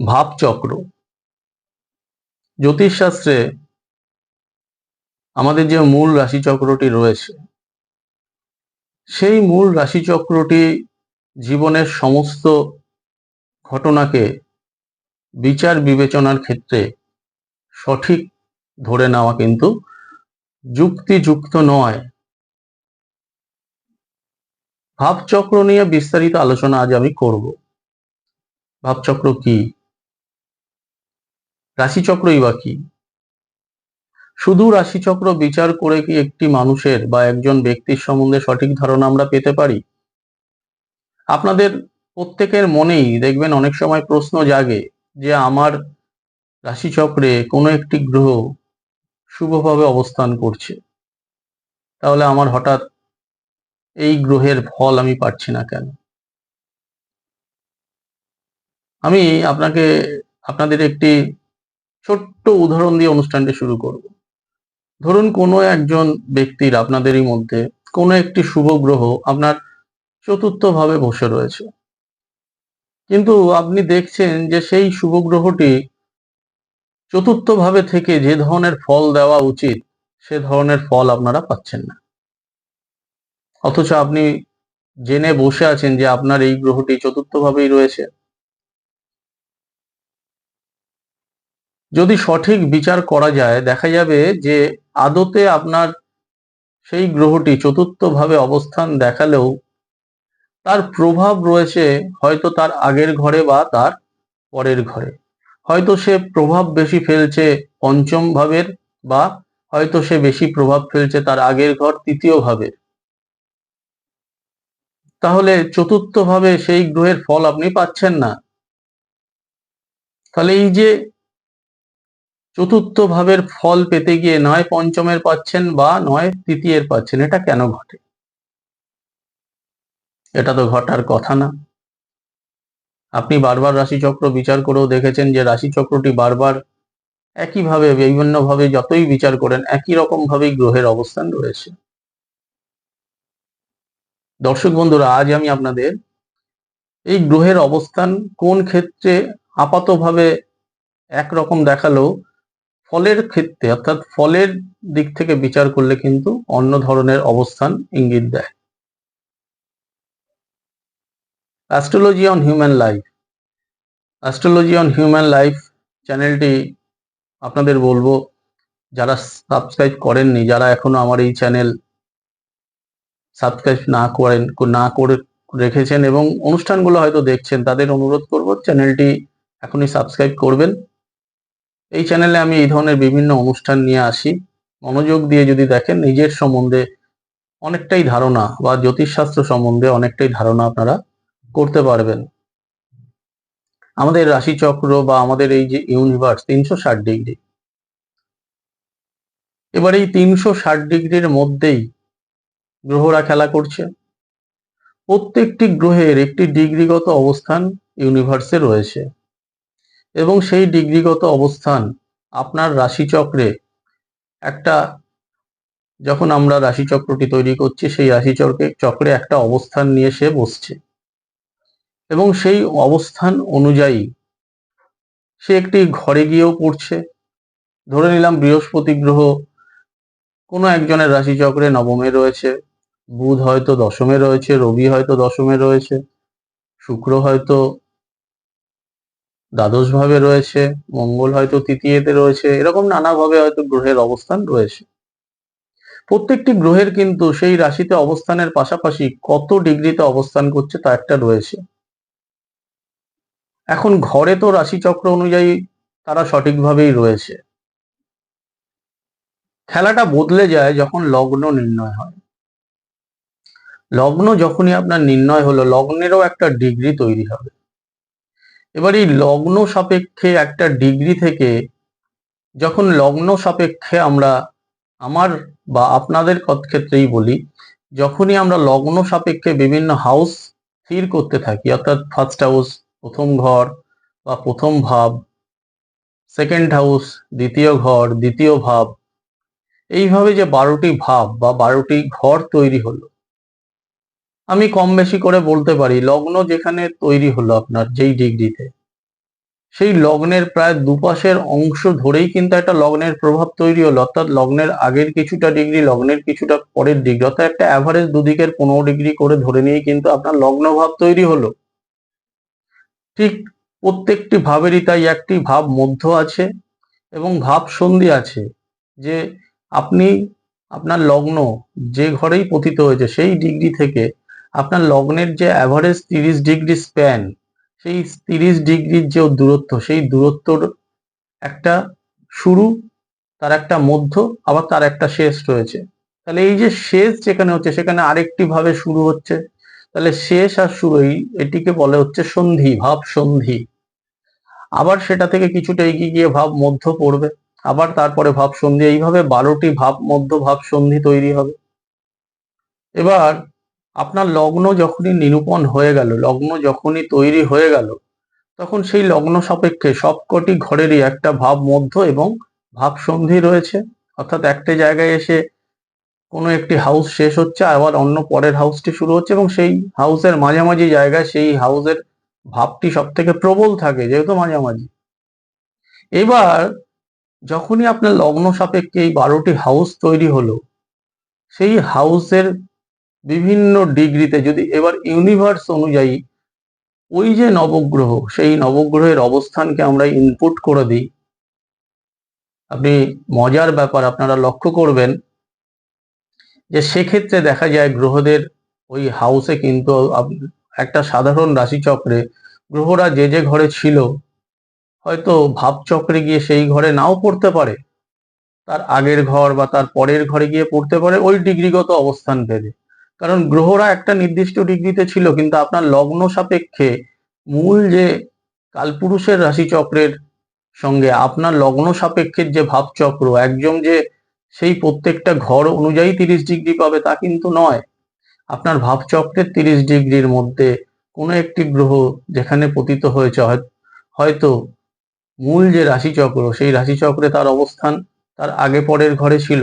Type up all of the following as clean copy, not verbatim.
ভাবচক্র। জ্যোতিষশাস্ত্রে আমাদের যে মূল রাশিচক্রটি রয়েছে, সেই মূল রাশিচক্রটি জীবনের সমস্ত ঘটনাকে বিচার বিবেচনার ক্ষেত্রে সঠিক ধরে নেওয়া কিন্তু যুক্তিযুক্ত নয়। ভাবচক্র নিয়ে বিস্তারিত আলোচনা আজ আমি করব। ভাবচক্র কি? রাশিচক্রই বা কি? শুধু রাশিচক্র বিচার করে কি একটি মানুষের বা একজন ব্যক্তির সম্বন্ধে সঠিক ধারণা আমরা পেতে পারি? আপনাদের প্রত্যেকের মনেই দেখবেন অনেক সময় প্রশ্ন জাগে যে আমার রাশিচক্রে কোনো একটি গ্রহ শুভভাবে অবস্থান করছে, তাহলে আমার হঠাৎ এই গ্রহের ফল আমি পাচ্ছি না কেন? আমি আপনাদের একটি ছোট্ট উদাহরণ দিয়ে অনুষ্ঠানটি শুরু করব। ধরুন কোনো একজন ব্যক্তির, আপনাদেরই মধ্যে কোনো একটি শুভ গ্রহ আপনার চতুর্থ ভাবে বসে রয়েছে, কিন্তু আপনি দেখছেন যে সেই শুভ গ্রহটি চতুর্থ ভাবে থেকে যে ধরনের ফল দেওয়া উচিত সে ধরনের ফল আপনারা পাচ্ছেন না। অথচ আপনি জেনে বসে আছেন যে আপনার এই গ্রহটি চতুর্থ ভাবেই রয়েছে। যদি সঠিক বিচার করা যায়, দেখা যাবে যে আদতে আপনার সেই গ্রহটি চতুর্থ ভাবে অবস্থান দেখালেও তার প্রভাব রয়েছে হয়তো তার আগের ঘরে বা তার পরের ঘরে। হয়তো সে প্রভাব বেশি ফেলছে পঞ্চম ভাবের, বা হয়তো সে বেশি প্রভাব ফেলছে তার আগের ঘর তৃতীয় ভাবে। তাহলে চতুর্থ ভাবে সেই গ্রহের ফল আপনি পাচ্ছেন না। তাহলে এই যে চতুর্থ ভাবের ফল পেতে গিয়ে নয় পঞ্চমের পাচ্ছেন বা নয় তৃতীয়ের পাচ্ছেন, এটা কেন ঘটে? এটা তো ঘটার কথা না। আপনি বারবার রাশিচক্র বিচার করেও দেখেছেন যে রাশিচক্রটি বারবার একইভাবে বিভিন্নভাবে যতই বিচার করেন একই রকম ভাবেই গ্রহের অবস্থান রয়েছে। দর্শক বন্ধুরা, আজ আমি আপনাদের এই গ্রহের অবস্থান কোন ক্ষেত্রে আপাতভাবে একরকম দেখালেও ফলের ক্ষেত্রে, অর্থাৎ ফলের দিক থেকে বিচার করলে কিন্তু অন্য ধরনের অবস্থান ইঙ্গিত দেয়। Astrology on human life, astrology on human life চ্যানেলটি আপনাদের বলবো, যারা সাবস্ক্রাইব করেননি, যারা এখনো আমার এই চ্যানেল সাবস্ক্রাইব না করে রেখেছেন এবং অনুষ্ঠানগুলো হয়তো দেখছেন, তাদের অনুরোধ করব চ্যানেলটি এখনই সাবস্ক্রাইব করবেন। এই চ্যানেলে আমি এই ধরনের বিভিন্ন অনুষ্ঠান নিয়ে আসি। মনোযোগ দিয়ে যদি দেখেন, নিজের সম্বন্ধে অনেকটাই ধারণা বা জ্যোতিষশাস্ত্র সম্বন্ধে অনেকটাই ধারণা আপনারা করতে পারবেন। আমাদের রাশিচক্র বা আমাদের এই যে ইউনিভার্স 360 ডিগ্রি, এবার এই 360 ডিগ্রির মধ্যেই গ্রহরা খেলা করছে। প্রত্যেকটি গ্রহের একটি ডিগ্রিগত অবস্থান ইউনিভার্সে রয়েছে এবং সেই ডিগ্রিগত অবস্থান আপনার রাশিচক্রে একটা, যখন আমরা রাশিচক্রটি তৈরি করছি সেই চক্রে একটা অবস্থান নিয়ে সে বসছে এবং সেই অবস্থান অনুযায়ী সে একটি ঘরে গিয়েও পড়ছে। ধরে নিলাম বৃহস্পতি গ্রহ কোনো একজনের রাশিচক্রে নবমে রয়েছে, বুধ হয়তো দশমে রয়েছে, রবি হয়তো দশমে রয়েছে, শুক্র হয়তো দ্বাদশ ভাবে রয়েছে, মঙ্গল হয়তো তৃতীয়তে রয়েছে, এরকম নানাভাবে হয়তো গ্রহের অবস্থান রয়েছে। প্রত্যেকটি গ্রহের কিন্তু সেই রাশিতে অবস্থানের পাশাপাশি কত ডিগ্রিতে অবস্থান করছে তা একটা রয়েছে। এখন ঘরে তো রাশিচক্র অনুযায়ী তারা সঠিকভাবেই রয়েছে। খেলাটা বদলে যায় যখন লগ্ন নির্ণয় হয়। লগ্ন যখনই আপনার নির্ণয় হলো, লগ্নেরও একটা ডিগ্রি তৈরি হবে। এবার এই লগ্ন সাপেক্ষে একটা ডিগ্রি থেকে, যখন লগ্ন সাপেক্ষে আমরা, আমার বা আপনাদের ক্ষেত্রেই বলি, যখনই আমরা লগ্ন সাপেক্ষে বিভিন্ন হাউস স্থির করতে থাকি, অর্থাৎ ফার্স্ট হাউস প্রথম ঘর বা প্রথম ভাব, সেকেন্ড হাউস দ্বিতীয় ঘর দ্বিতীয় ভাব, এইভাবে যে 12টি ভাব বা 12টি ঘর তৈরি হলো, আমি কম বেশি করে বলতে পারি লগ্ন যেখানে তৈরি হলো আপনার যেই ডিগ্রিতে, সেই লগ্নের প্রায় দুপাশের অংশ ধরেই কিন্তু একটা লগ্নের প্রভাব তৈরি হলো, অর্থাৎ লগ্নের আগের কিছুটা ডিগ্রি, লগ্নের কিছুটা পরের ডিগ্রি, অর্থাৎ একটা অ্যাভারেজ দুদিকের 15 ডিগ্রি করে ধরে নিয়ে কিন্তু আপনার লগ্ন ভাব তৈরি হলো। ঠিক প্রত্যেকটি ভাবেরই তাই একটি ভাব মধ্য আছে এবং ভাব সন্ধি আছে, যে আপনি আপনার লগ্ন যে ঘরেই পতিত হয়েছে সেই ডিগ্রি থেকে আপনার লগ্নের যে অ্যাভারেজ 30 ডিগ্রি স্প্যান, সেই 30 ডিগ্রির যে দূরত্ব, সেই দূরত্বর একটা শুরু, তার একটা মধ্য, আবার তার একটা শেষ রয়েছে। তাহলে এই যে শেষ যেখানে হচ্ছে সেখানে আরেকটি ভাবে শুরু হচ্ছে, তাহলে শেষ আর শুরু এটিকে বলে হচ্ছে সন্ধি, ভাব সন্ধি। আবার সেটা থেকে কিছুটা এগিয়ে গিয়ে ভাব মধ্য পড়বে, আবার তারপরে ভাব সন্ধি, এইভাবে 12টি ভাব মধ্য ভাব সন্ধি তৈরি হবে। এবার আপনার লগ্ন যখনই নিরূপণ হয়ে গেল, লগ্ন যখনই তৈরি হয়ে গেল, তখন সেই লগ্ন সাপেক্ষে সবকটি ঘরেরই একটা ভাব মধ্য এবং ভাব সন্ধি রয়েছে, অর্থাৎ একটা জায়গায় এসে কোনো একটি হাউস শেষ হচ্ছে, আবার অন্য পরের হাউসটি শুরু হচ্ছে, এবং সেই হাউসের মাঝামাঝি জায়গায় সেই হাউসের ভাবটি সব থেকে প্রবল থাকে, যেহেতু মাঝামাঝি। এবার যখনই আপনার লগ্ন সাপেক্ষে এই 12টি হাউস তৈরি হলো, সেই হাউসের বিভিন্ন ডিগ্রিতে যদি এবার ইউনিভার্স অনুযায়ী ওই যে নবগ্রহ, সেই নবগ্রহের অবস্থানকে আমরা ইনপুট করে দিই, আপনি মজার ব্যাপার আপনারা লক্ষ্য করবেন যে সেক্ষেত্রে দেখা যায় গ্রহদের ওই হাউসে কিন্তু একটা সাধারণ রাশিচক্রে গ্রহরা যে যে ঘরে ছিল, হয়তো ভাবচক্রে গিয়ে সেই ঘরে নাও পড়তে পারে, তার আগের ঘর বা তার পরের ঘরে গিয়ে পড়তে পারে ওই ডিগ্রিগত অবস্থান ভেদে। কারণ গ্রহরা একটা নির্দিষ্ট ডিগ্রিতে ছিল, কিন্তু আপনার লগ্ন সাপেক্ষে মূল যে কালপুরুষের রাশিচক্রের সঙ্গে আপনার লগ্ন সাপেক্ষের যে ভাবচক্র, একজন যে সেই প্রত্যেকটা ঘর অনুযায়ী 30 ডিগ্রি পাবে তা কিন্তু নয়। আপনার ভাবচক্রের 30 ডিগ্রির মধ্যে কোনো একটি গ্রহ যেখানে পতিত হয়েছে, হয়তো মূল যে রাশিচক্র, সেই রাশিচক্রে তার অবস্থান তার আগে পরের ঘরে ছিল।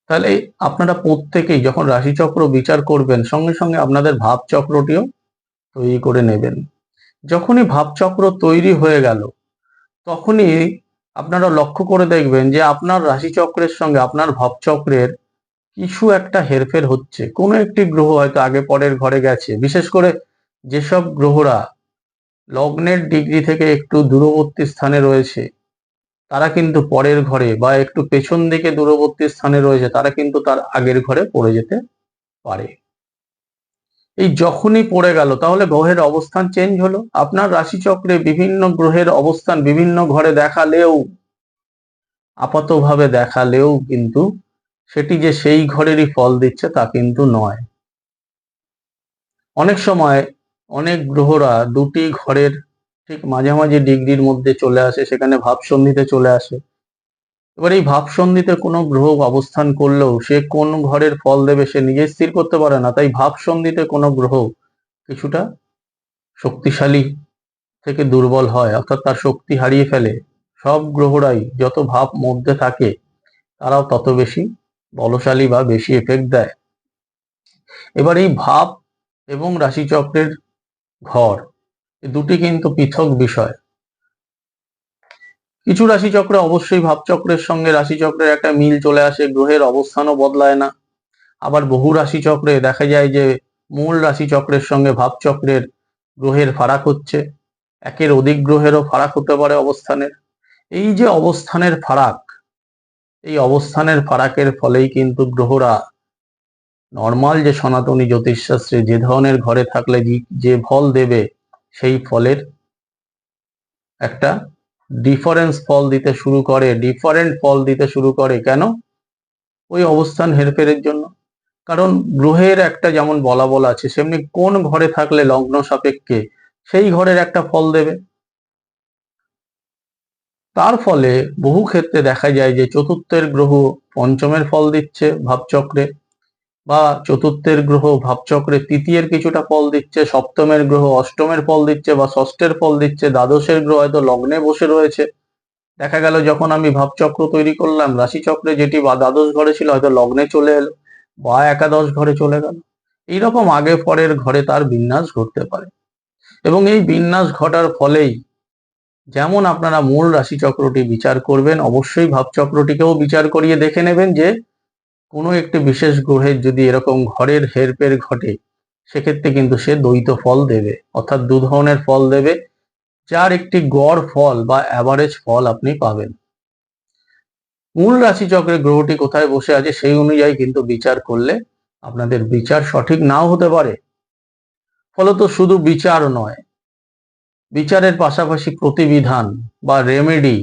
তাহলে আপনারা প্রত্যেকেই যখন রাশিচক্র বিচার করবেন, সঙ্গে সঙ্গে আপনাদের ভাবচক্রটিও তৈরি করে নেবেন। যখনই ভাবচক্র তৈরি হয়ে গেল, তখনই আপনারা লক্ষ্য করে দেখবেন যে আপনার রাশিচক্রের সঙ্গে আপনার ভাবচক্রের কিছু একটা হেরফের হচ্ছে, কোনো একটি গ্রহ হয়তো আগে পরের ঘরে গেছে। বিশেষ করে যেসব গ্রহরা লগ্নের ডিগ্রি থেকে একটু দূরবর্তী স্থানে রয়েছে, তারা কিন্তু পরের ঘরে, বা একটু পেছন দিকে দূরবর্তী স্থানে রয়েছে, তারা কিন্তু তার আগের ঘরে পড়ে যেতে পারে। এই যখনই পড়ে গেল, তাহলে গ্রহের অবস্থান চেঞ্জ হলো। আপনার রাশিচক্রে বিভিন্ন গ্রহের অবস্থান বিভিন্ন ঘরে দেখালেও, আপাতভাবে দেখালেও কিন্তু সেটি যে সেই ঘরেরই ফল দিচ্ছে তা কিন্তু নয়। অনেক সময় অনেক গ্রহরা দুটি ঘরের ঠিক মাঝামাঝি ডিগ্রির মধ্যে চলে আসে, সেখানে ভাব সন্ধিতে চলে আসে। এবার এই ভাব সন্ধিতে কোনো গ্রহ অবস্থান করলেও সে কোন ঘরের ফল দেবে সে নিজে স্থির করতে পারে না। তাই ভাব সন্ধিতে কোনো গ্রহ কিছুটা শক্তিশালী থেকে দুর্বল হয়, অর্থাৎ তার শক্তি হারিয়ে ফেলে। সব গ্রহরাই যত ভাব মধ্যে থাকে তারাও তত বেশি বলশালী বা বেশি এফেক্ট দেয়। এবার এই ভাব এবং রাশিচক্রের ঘর, এই দুটি কিন্তু পৃথক বিষয়। কিছু রাশিচক্রে অবশ্যই ভাবচক্রের সঙ্গে রাশিচক্রের একটা মিল চলে আসে, গ্রহের অবস্থানও বদলায় না। আবার বহু রাশিচক্রে দেখা যায় যে মূল রাশিচক্রের সঙ্গে ভাবচক্রের গ্রহের ফারাক হচ্ছে, একের অধিক গ্রহেরও ফারাক হতে পারে অবস্থানের। এই যে অবস্থানের ফারাক, এই অবস্থানের ফারাকের ফলেই কিন্তু গ্রহরা নর্মাল যে সনাতনী জ্যোতিষশাস্ত্রে যে ধরনের ঘরে থাকলে যে ফল দেবে, সেই ফলের একটা ডিফারেন্স ফল দিতে শুরু করে, ডিফারেন্ট ফল দিতে শুরু করে। কেন? ওই অবস্থান হেরফেরের জন্য। কারণ গ্রহের একটা যেমন বলাবল আছে, সেমনি কোন ঘরে থাকলে লগ্ন সাপেক্ষে সেই ঘরের একটা ফল দেবে। তার ফলে বহু ক্ষেত্রে দেখা যায় যে চতুর্থের গ্রহ পঞ্চমের ফল দিচ্ছে ভাবচক্রে, বা চতুর্থের গ্রহ ভাবচক্রে তৃতীয়ের কিছুটা ফল দিচ্ছে, সপ্তমের গ্রহ অষ্টমের ফল দিচ্ছে বা ষষ্ঠের ফল দিচ্ছে, দ্বাদশের গ্রহ হয়তো লগ্নে বসে রয়েছে। দেখা গেল যখন আমি ভাবচক্র তৈরি করলাম, রাশিচক্রে যেটি বা দ্বাদশ ঘরে ছিল হয়তো লগ্নে চলে এলো বা একাদশ ঘরে চলে গেল। এইরকম আগে পরের ঘরে তার বিন্যাস ঘটতে পারে। এবং এই বিন্যাস ঘটার ফলেই যেমন আপনারা মূল রাশিচক্রটি বিচার করবেন, অবশ্যই ভাবচক্রটিকেও বিচার করিয়ে দেখে নেবেন যে কোনো একটি বিশেষ গ্রহের যদি এরকম ঘরের হেরফের ঘটে, সেক্ষেত্রে কিন্তু সে দ্বৈত ফল দেবে, অর্থাৎ দু ধরনের ফল দেবে, যার একটি গড় ফল বা অ্যাভারেজ ফল আপনি পাবেন। মূল রাশিচক্রে গ্রহটি কোথায় বসে আছে সেই অনুযায়ী কিন্তু বিচার করলে আপনাদের বিচার সঠিক নাও হতে পারে। ফলত শুধু বিচার নয়, বিচারের পাশাপাশি প্রতিবিধান বা রেমেডি,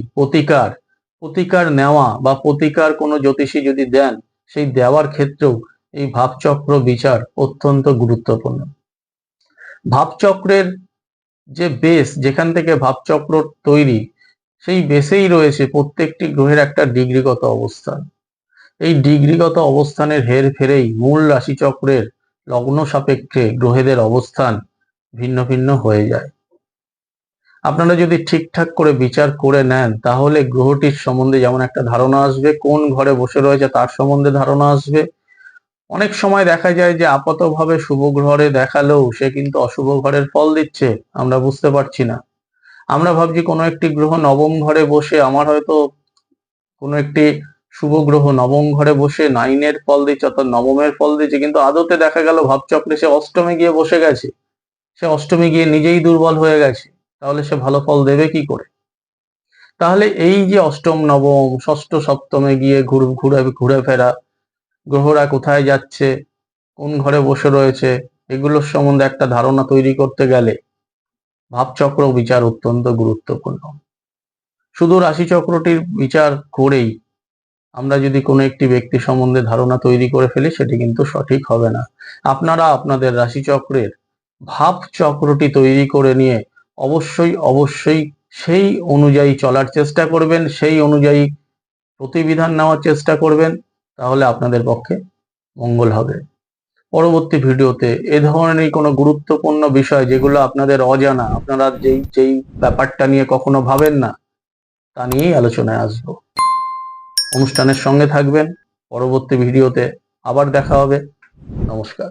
প্রতিকার নেওয়া বা প্রতিকার কোনো জ্যোতিষী যদি দেন, সেই দেওয়ার ক্ষেত্রেও এই ভাবচক্র বিচার অত্যন্ত গুরুত্বপূর্ণ। ভাবচক্রের যে বেস, যেখান থেকে ভাবচক্র তৈরি, সেই বেসেই রয়েছে প্রত্যেকটি গ্রহের একটা ডিগ্রিগত অবস্থান। এই ডিগ্রিগত অবস্থানের হেরফেরেই মূল রাশিচক্রের লগ্ন সাপেক্ষে গ্রহেদের অবস্থান ভিন্ন ভিন্ন হয়ে যায়। আপনারা যদি ঠিকঠাক করে বিচার করে নেন, তাহলে গ্রহটির সম্বন্ধে যেমন একটা ধারণা আসবে, কোন ঘরে বসে রয়েছে তার সম্বন্ধে ধারণা আসবে। অনেক সময় দেখা যায় যে আপাতভাবে শুভ ঘরে দেখালেও সে কিন্তু অশুভ ঘরের ফল দিচ্ছে, আমরা বুঝতে পারছি না। আমরা ভাবছি কোনো একটি গ্রহ নবম ঘরে বসে, আমার হয়তো কোনো একটি শুভ গ্রহ নবম ঘরে বসে 9 ফল দিচ্ছে, অর্থাৎ নবমের ফল দিচ্ছে, কিন্তু আদতে দেখা গেল ভাবচক্রে সে অষ্টমে গিয়ে বসে গেছে, সে অষ্টমে গিয়ে নিজেই দুর্বল হয়ে গেছে। তাহলে সে ভালো ফল দেবে কি করে? তাহলে এই যে অষ্টম নবম ষষ্ঠ সপ্তমে গিয়ে ঘুরে ফেরা, গ্রহরা কোথায় যাচ্ছে, কোন ঘরে বসে রয়েছে, এগুলোর সম্বন্ধে একটা ধারণা তৈরি করতে গেলে ভাবচক্র বিচার অত্যন্ত গুরুত্বপূর্ণ। শুধু রাশিচক্রটির বিচার করেই আমরা যদি কোনো একটি ব্যক্তি সম্বন্ধে ধারণা তৈরি করে ফেলি, সেটি কিন্তু সঠিক হবে না। আপনারা আপনাদের রাশিচক্রের ভাবচক্রটি তৈরি করে নিয়ে অবশ্যই সেই অনুযায়ী চলার চেষ্টা করবেন, সেই অনুযায়ী প্রতিবিধান নেওয়ার চেষ্টা করবেন, তাহলে আপনাদের পক্ষে মঙ্গল হবে। পরবর্তী ভিডিওতে এ ধরনের কোনো গুরুত্বপূর্ণ বিষয় যেগুলো আপনাদের অজানা, আপনারা যেই ব্যাপারটা নিয়ে কখনো ভাবেন না, তা নিয়েই আলোচনায় আসবো। অনুষ্ঠানের সঙ্গে থাকবেন। পরবর্তী ভিডিওতে আবার দেখা হবে। নমস্কার।